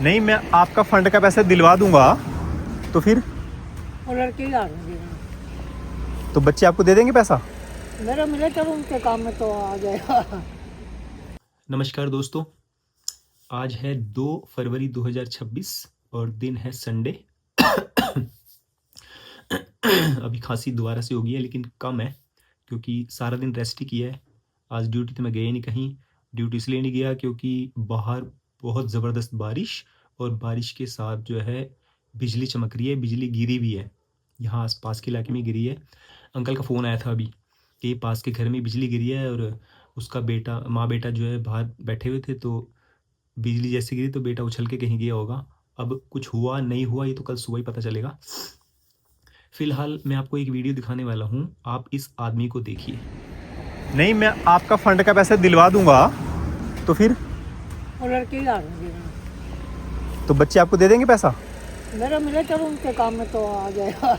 नहीं, मैं आपका फंड का पैसा दिलवा दूंगा। तो फिर और लड़के ही आ रहे तो बच्चे आपको दे देंगे पैसा? मेरा मिले चलो उनके काम में तो आ जाएगा। नमस्कार दोस्तों, आज है 2 फरवरी 2026 और दिन है संडे। अभी खांसी दोबारा से हो गई है लेकिन कम है क्योंकि सारा दिन रेस्ट ही किया है। आज ड्यूटी तो मैं गया ही नहीं कहीं। ड्यूटी इसलिए नहीं गया क्योंकि बाहर बहुत ज़बरदस्त बारिश और बारिश के साथ जो है बिजली चमक रही है, बिजली गिरी भी है। यहाँ आस पास के इलाके में गिरी है। अंकल का फ़ोन आया था अभी कि पास के घर में बिजली गिरी है और उसका बेटा माँ बेटा जो है बाहर बैठे हुए थे, तो बिजली जैसे गिरी तो बेटा उछल के कहीं गया होगा। अब कुछ हुआ नहीं हुआ ये तो कल सुबह ही पता चलेगा। फिलहाल मैं आपको एक वीडियो दिखाने वाला हूँ, आप इस आदमी को देखिए। नहीं, मैं आपका फंड का पैसा दिलवा दूंगा। तो फिर और लड़के ही आ रहे तो बच्चे आपको दे देंगे पैसा? मेरा मिले चलो उनके काम में तो आ जाएगा।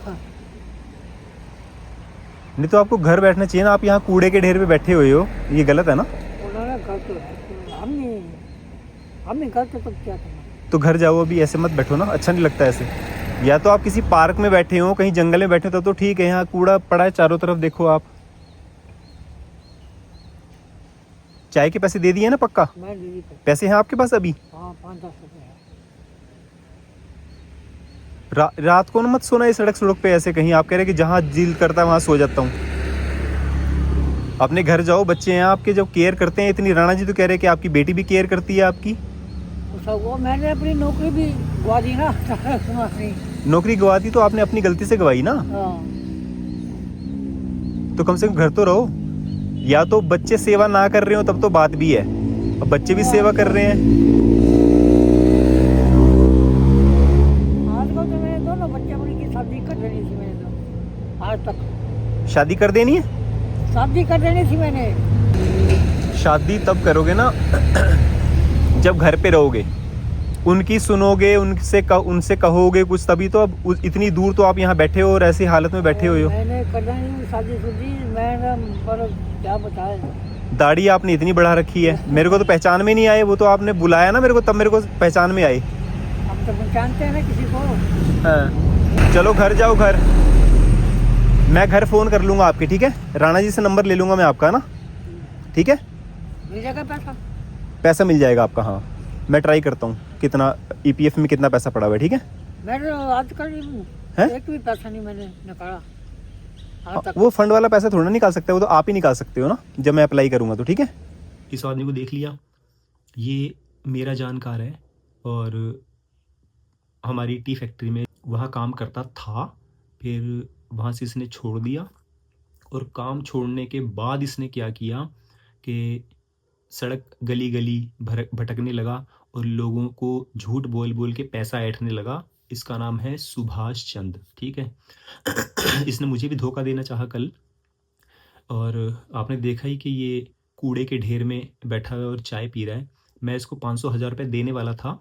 नहीं तो आपको घर बैठना चाहिए ना। आप यहाँ कूड़े के ढेर पे बैठे हुए हो, ये गलत है ना। उन्होंने घर तो हम नहीं घर तो क्या करना। तो घर जाओ, अभी ऐसे मत बैठो ना, अच्छा नहीं लगता ऐसे। या तो आप किसी पार्क में बैठे हो, कहीं जंगल में बैठे हो तब तो ठीक है। यहाँ कूड़ा पड़ा है चारों तरफ, देखो आप। चाय के पैसे दे दिए ना पक्का? मैं दीदी पे पैसे हैं आपके पास अभी? हाँ 5-10 रुपये है। रात को ना मत सोना ये सड़क पे ऐसे कहीं। आप कह रहे कि जहाँ दिल करता है वहाँ सो जाता हूँ। अपने घर जाओ, बच्चे हैं आपके जब केयर करते हैं इतनी। राणा जी तो कह रहे कि आपकी बेटी भी केयर करती है आपकी। तो सब वो मैंने अपनी नौकरी भी गवा दी ना। सुना नहीं। नौकरी गवा दी तो आपने अपनी गलती से गवाई ना। हाँ तो कम से कम घर तो रहो। या तो बच्चे सेवा ना कर रहे हो तब तो बात भी है, अब बच्चे भी सेवा कर रहे हैं। आजकल तो मैंने दोनों बच्चे बड़ी की शादी कर देनी थी मैंने तो आज तक। शादी कर देनी है? शादी कर देनी थी मैंने। शादी तब करोगे ना जब घर पे रहोगे, उनकी सुनोगे, उनसे कहोगे कुछ, तभी तो। अब इतनी दूर तो आप यहाँ बैठे हो और ऐसी हालत में बैठे हुए हो। मैंने कर देनी शादी शुदी मैंने पर क्या बताए। दाढ़ी आपने इतनी बढ़ा रखी है, मेरे को तो पहचान में नहीं आए। वो तो आपने बुलाया ना मेरे को, तब मेरे को पहचान में आए। हम तो पहचानते हैं ना किसी को। हाँ, चलो घर जाओ घर। मैं घर फ़ोन कर लूँगा आपके, ठीक है? राणा जी से नंबर ले लूँगा मैं आपका ना, ठीक है? मिल जाएगा पैसा। पैसा मिल जाएगा आपका, हाँ। मैं ट्राई करता हूँ कितना ईपीएफ में कितना पैसा पड़ा हुआ है, ठीक है? मैंने आजकल हैं? एक भी पैसा नहीं मैंने निकाला आज तक। वो फंड वाला पैसा थोड़ा निकाल सकते हो, वो तो आप ही निकाल सकते हो ना जब मैं अप्लाई करूँगा तो, ठीक है? इस आदमी को देख लिया, ये मेरा जानकार है और हमारी टी फैक्ट्री में वहाँ काम करता था। फिर वहाँ से इसने छोड़ दिया और काम छोड़ने के बाद इसने क्या किया कि सड़क गली गली भटकने लगा और लोगों को झूठ बोल बोल के पैसा ऐंठने लगा। इसका नाम है सुभाष चंद, ठीक है? इसने मुझे भी धोखा देना चाहा कल, और आपने देखा ही कि ये कूड़े के ढेर में बैठा हुआ है और चाय पी रहा है। मैं इसको 500,000 रुपये देने वाला था।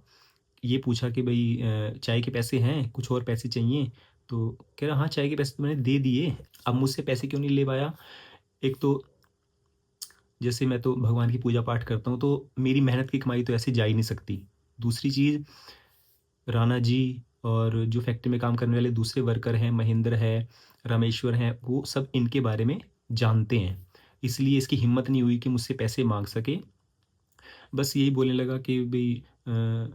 ये पूछा कि भाई चाय के पैसे हैं, कुछ और पैसे चाहिए? तो कह रहा हाँ चाय के पैसे तो मैंने दे दिए, अब मुझसे पैसे क्यों नहीं ले पाया? एक तो जैसे मैं तो भगवान की पूजा पाठ करता हूँ तो मेरी मेहनत की कमाई तो ऐसे जा ही नहीं सकती। दूसरी चीज़, राणा जी और जो फैक्ट्री में काम करने वाले दूसरे वर्कर हैं, महेंद्र है, रामेश्वर हैं, वो सब इनके बारे में जानते हैं, इसलिए इसकी हिम्मत नहीं हुई कि मुझसे पैसे मांग सके। बस यही बोलने लगा कि भाई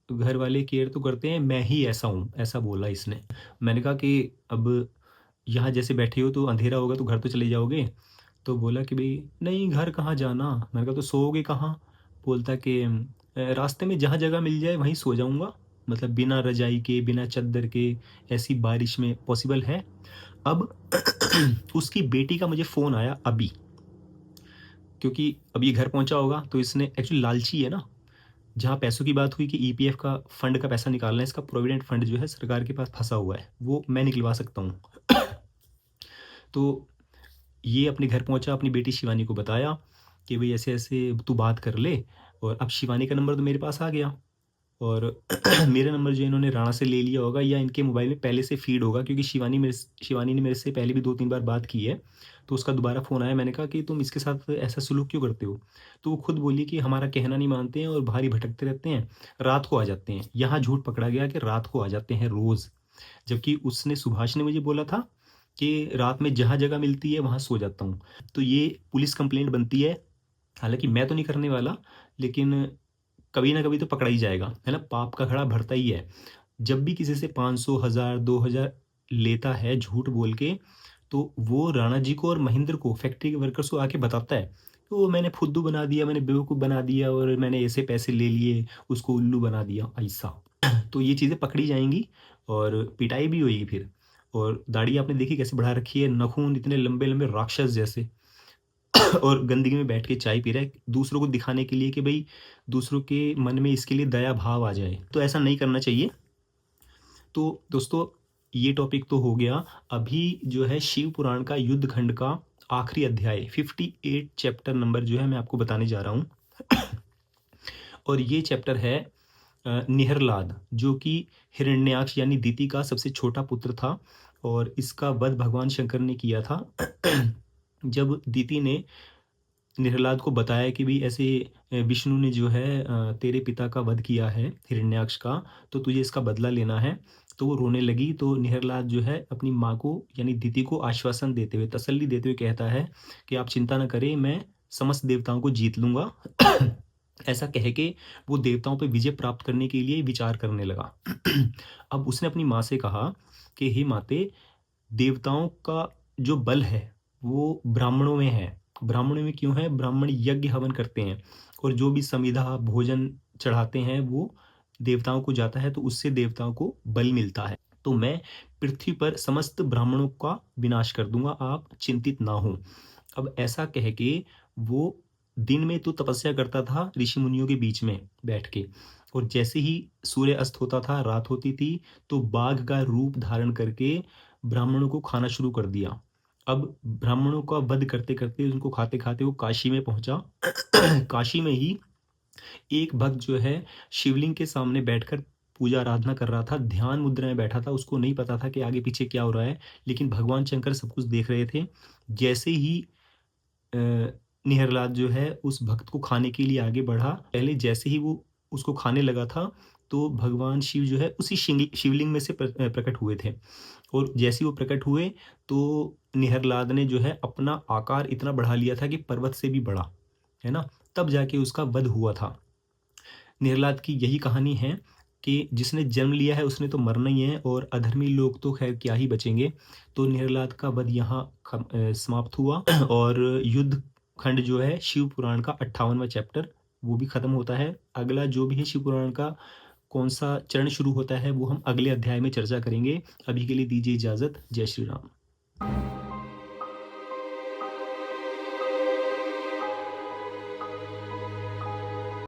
घर वाले केयर तो करते हैं, मैं ही ऐसा हूँ, ऐसा बोला इसने। मैंने कहा कि अब यहाँ जैसे बैठे हो तो अंधेरा होगा तो घर तो चले जाओगे? तो बोला कि भाई नहीं, घर कहाँ जाना। मैंने कहा तो सोओगे कहाँ? बोलता कि रास्ते में जहाँ जगह मिल जाए वहीं सो जाऊँगा, मतलब बिना रजाई के, बिना चद्दर के, ऐसी बारिश में पॉसिबल है? अब उसकी बेटी का मुझे फ़ोन आया अभी, क्योंकि अब ये घर पहुँचा होगा तो इसने एक्चुअली लालची है ना। जहाँ पैसों की बात हुई कि ईपीएफ का फंड का पैसा निकालना है, इसका प्रोविडेंट फंड जो है सरकार के पास फंसा हुआ है, वो मैं निकलवा सकता हूँ। तो ये अपने घर पहुंचा, अपनी बेटी शिवानी को बताया कि भाई ऐसे ऐसे तू बात कर ले, और अब शिवानी का नंबर तो मेरे पास आ गया और मेरा नंबर जो इन्होंने राणा से ले लिया होगा या इनके मोबाइल में पहले से फीड होगा, क्योंकि शिवानी ने मेरे से पहले भी 2-3 बार बात की है। तो उसका दोबारा फ़ोन आया, मैंने कहा कि तुम इसके साथ ऐसा सलूक क्यों करते हो? तो वो खुद बोली कि हमारा कहना नहीं मानते हैं और बाहर ही भटकते रहते हैं, रात को आ जाते हैं। यहाँ झूठ पकड़ा गया कि रात को आ जाते हैं रोज़, जबकि उसने सुभाष ने मुझे बोला था कि रात में जहाँ जगह मिलती है वहाँ सो जाता हूँ। तो ये पुलिस कंप्लेंट बनती है, हालाँकि मैं तो नहीं करने वाला, लेकिन कभी ना कभी तो पकड़ा ही जाएगा, है ना? पाप का घड़ा भरता ही है। जब भी किसी से 500, 1000, 2000 लेता है झूठ बोल के, तो वो राणा जी को और महेंद्र को, फैक्ट्री के वर्कर्स को आके बताता है, कि वो मैंने फुद्दू बना दिया, मैंने बेवकूफ़ बना दिया और मैंने ऐसे पैसे ले लिए, उसको उल्लू बना दिया, ऐसा। तो ये चीज़ें पकड़ी जाएँगी और पिटाई भी होएगी फिर। और दाढ़ी आपने देखी कैसे बढ़ा रखी है, नाखून इतने लंबे-लंबे राक्षस जैसे। और गंदगी में बैठ के चाय पी रहा है, दूसरों को दिखाने के लिए कि भई दूसरों के मन में इसके लिए दया भाव आ जाए। तो ऐसा नहीं करना चाहिए। तो दोस्तों, ये टॉपिक तो हो गया। अभी जो है शिव पुराण का युद्ध खंड का आखिरी अध्याय 58 चैप्टर नंबर जो है मैं आपको बताने जा रहा हूँ। और ये चैप्टर है निहरलाद, जो कि हिरण्याक्ष यानी दिति का सबसे छोटा पुत्र था और इसका वध भगवान शंकर ने किया था। जब दिति ने निहरलाद को बताया कि भी ऐसे विष्णु ने जो है तेरे पिता का वध किया है हिरण्याक्ष का, तो तुझे इसका बदला लेना है। तो वो रोने लगी, तो निहरलाद जो है अपनी माँ को यानी दिति को आश्वासन देते हुए, तसल्ली देते हुए कहता है कि आप चिंता न करें, मैं समस्त देवताओं को जीत लूँगा। ऐसा कह के वो देवताओं पे विजय प्राप्त करने के लिए विचार करने लगा। अब उसने अपनी माँ से कहा कि हे माते, देवताओं का जो बल है वो ब्राह्मणों में है। ब्राह्मणों में क्यों है? ब्राह्मण यज्ञ हवन करते हैं और जो भी समिधा भोजन चढ़ाते हैं वो देवताओं को जाता है, तो उससे देवताओं को बल मिलता है। तो मैं पृथ्वी पर समस्त ब्राह्मणों का विनाश कर दूंगा, आप चिंतित ना हो। अब ऐसा कह के वो दिन में तो तपस्या करता था ऋषि मुनियों के बीच में बैठ के, और जैसे ही सूर्य अस्त होता था, रात होती थी, तो बाघ का रूप धारण करके ब्राह्मणों को खाना शुरू कर दिया। अब ब्राह्मणों का वध करते करते, उनको खाते खाते वो काशी में पहुंचा। काशी में ही एक भक्त जो है शिवलिंग के सामने बैठकर पूजा आराधना कर रहा था, ध्यान मुद्रा में बैठा था। उसको नहीं पता था कि आगे पीछे क्या हो रहा है, लेकिन भगवान शंकर सब कुछ देख रहे थे। जैसे ही अ, निहरलाद जो है उस भक्त को खाने के लिए आगे बढ़ा, पहले जैसे ही वो उसको खाने लगा था, तो भगवान शिव जो है उसी शिवलिंग में से प्रकट हुए थे। और जैसे ही वो प्रकट हुए, तो निहरलाद ने जो है अपना आकार इतना बढ़ा लिया था कि पर्वत से भी बड़ा, है ना? तब जाके उसका वध हुआ था। निहरलाद की यही कहानी है कि जिसने जन्म लिया है उसने तो मरना ही है, और अधर्मी लोग तो खैर क्या ही बचेंगे। तो निहरलाद का वध यहाँ समाप्त हुआ। और युद्ध खंड जो है शिव पुराण का 58वां चैप्टर, वो भी खत्म होता है। अगला जो भी है शिव पुराण का कौन सा चरण शुरू होता है वो हम अगले अध्याय में चर्चा करेंगे। अभी के लिए दीजिए इजाज़त। जय श्री राम।